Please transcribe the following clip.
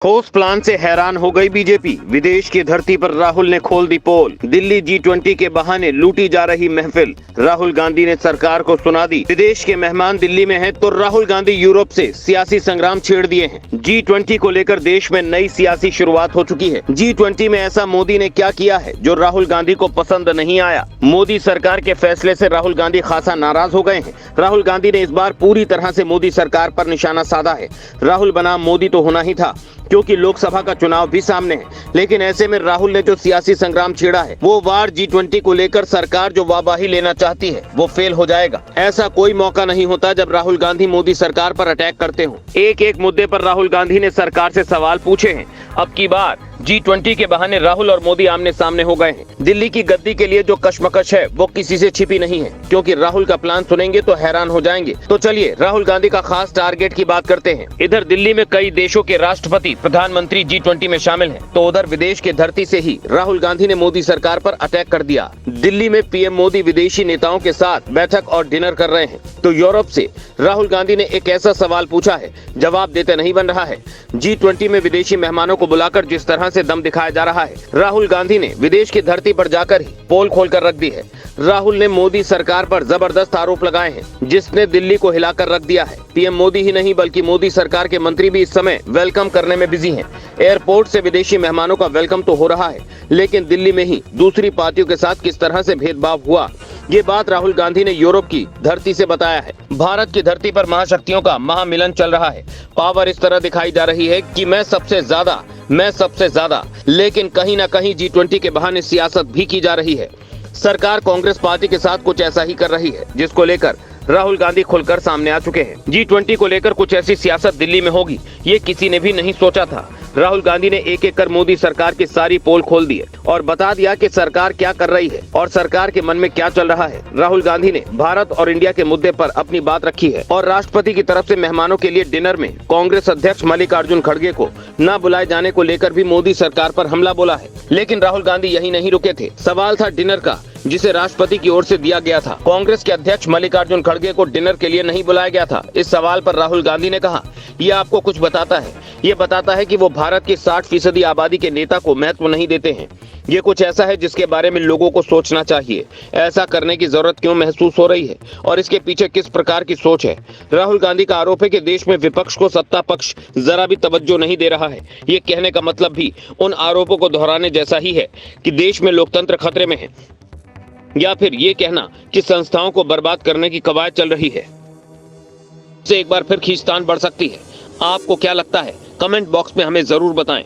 ठोस प्लान से हैरान हो गई बीजेपी। विदेश की धरती पर राहुल ने खोल दी पोल। दिल्ली G20 के बहाने लूटी जा रही महफिल। राहुल गांधी ने सरकार को सुना दी। विदेश के मेहमान दिल्ली में हैं तो राहुल गांधी यूरोप से सियासी संग्राम छेड़ दिए हैं। G20 को लेकर देश में नई सियासी शुरुआत हो चुकी है। G20 में ऐसा मोदी ने क्या किया है जो राहुल गांधी को पसंद नहीं आया? मोदी सरकार के फैसले से राहुल गांधी खासा नाराज हो गए हैं। राहुल गांधी ने इस बार पूरी तरह से मोदी सरकार पर निशाना साधा है। राहुल बनाम मोदी तो होना ही था, क्योंकि लोकसभा का चुनाव भी सामने है। लेकिन ऐसे में राहुल ने जो सियासी संग्राम छेड़ा है वो वार G20 को लेकर सरकार जो वाहवाही लेना चाहती है वो फेल हो जाएगा। ऐसा कोई मौका नहीं होता जब राहुल गांधी मोदी सरकार पर अटैक करते हो। एक एक मुद्दे पर राहुल गांधी ने सरकार से सवाल पूछे हैं। अब की बार G20 के बहाने राहुल और मोदी आमने सामने हो गए हैं। दिल्ली की गद्दी के लिए जो कशमकश है वो किसी से छिपी नहीं है, क्योंकि राहुल का प्लान सुनेंगे तो हैरान हो जाएंगे। तो चलिए राहुल गांधी का खास टारगेट की बात करते हैं। इधर दिल्ली में कई देशों के राष्ट्रपति प्रधानमंत्री G20 में शामिल हैं, तो उधर विदेश की धरती से ही राहुल गांधी ने मोदी सरकार पर अटैक कर दिया। दिल्ली में पीएम मोदी विदेशी नेताओं के साथ बैठक और डिनर कर रहे हैं, तो यूरोप से राहुल गांधी ने एक ऐसा सवाल पूछा है जवाब देते नहीं बन रहा है। G20 में विदेशी मेहमानों को बुलाकर जिस तरह से दम दिखाया जा रहा है, राहुल गांधी ने विदेश की धरती पर जाकर ही पोल खोल कर रख दी है। राहुल ने मोदी सरकार पर जबरदस्त आरोप लगाए हैं, जिसने दिल्ली को हिलाकर रख दिया है। पीएम मोदी ही नहीं बल्कि मोदी सरकार के मंत्री भी इस समय वेलकम करने में बिजी हैं। एयरपोर्ट से विदेशी मेहमानों का वेलकम तो हो रहा है, लेकिन दिल्ली में ही दूसरी पार्टियों के साथ किस तरह से भेदभाव हुआ, ये बात राहुल गांधी ने यूरोप की धरती से बताया है। भारत की धरती पर महाशक्तियों का महामिलन चल रहा है। पावर इस तरह दिखाई जा रही है कि मैं सबसे ज्यादा, लेकिन कहीं ना कहीं G20 के बहाने सियासत भी की जा रही है। सरकार कांग्रेस पार्टी के साथ कुछ ऐसा ही कर रही है, जिसको लेकर राहुल गांधी खुलकर सामने आ चुके हैं। G20 को लेकर कुछ ऐसी सियासत दिल्ली में होगी, ये किसी ने भी नहीं सोचा था। राहुल गांधी ने एक एक कर मोदी सरकार की सारी पोल खोल दी है और बता दिया कि सरकार क्या कर रही है और सरकार के मन में क्या चल रहा है। राहुल गांधी ने भारत और इंडिया के मुद्दे पर अपनी बात रखी है और राष्ट्रपति की तरफ से मेहमानों के लिए डिनर में कांग्रेस अध्यक्ष मल्लिकार्जुन खड़गे को न बुलाए जाने को लेकर भी मोदी सरकार पर हमला बोला है। लेकिन राहुल गांधी यही नहीं रुके थे। सवाल था डिनर का, जिसे राष्ट्रपति की ओर से दिया गया था। कांग्रेस के अध्यक्ष मल्लिकार्जुन खड़गे को डिनर के लिए नहीं बुलाया गया था। इस सवाल पर राहुल गांधी ने कहा, यह आपको कुछ बताता है। ये बताता है कि वो भारत की 60% आबादी के नेता को महत्व नहीं देते हैं। ये कुछ ऐसा है जिसके बारे में लोगों को सोचना चाहिए। ऐसा करने की जरूरत क्यों महसूस हो रही है और इसके पीछे किस प्रकार की सोच है? राहुल गांधी का आरोप है कि देश में विपक्ष को सत्ता पक्ष जरा भी तवज्जो नहीं दे रहा है। ये कहने का मतलब भी उन आरोपों को दोहराने जैसा ही है कि देश में लोकतंत्र खतरे में है, या फिर ये कहना कि संस्थाओं को बर्बाद करने की कवायद चल रही है। से एक बार फिर खींचतान बढ़ सकती है। आपको क्या लगता है? कमेंट बॉक्स में हमें जरूर बताएं।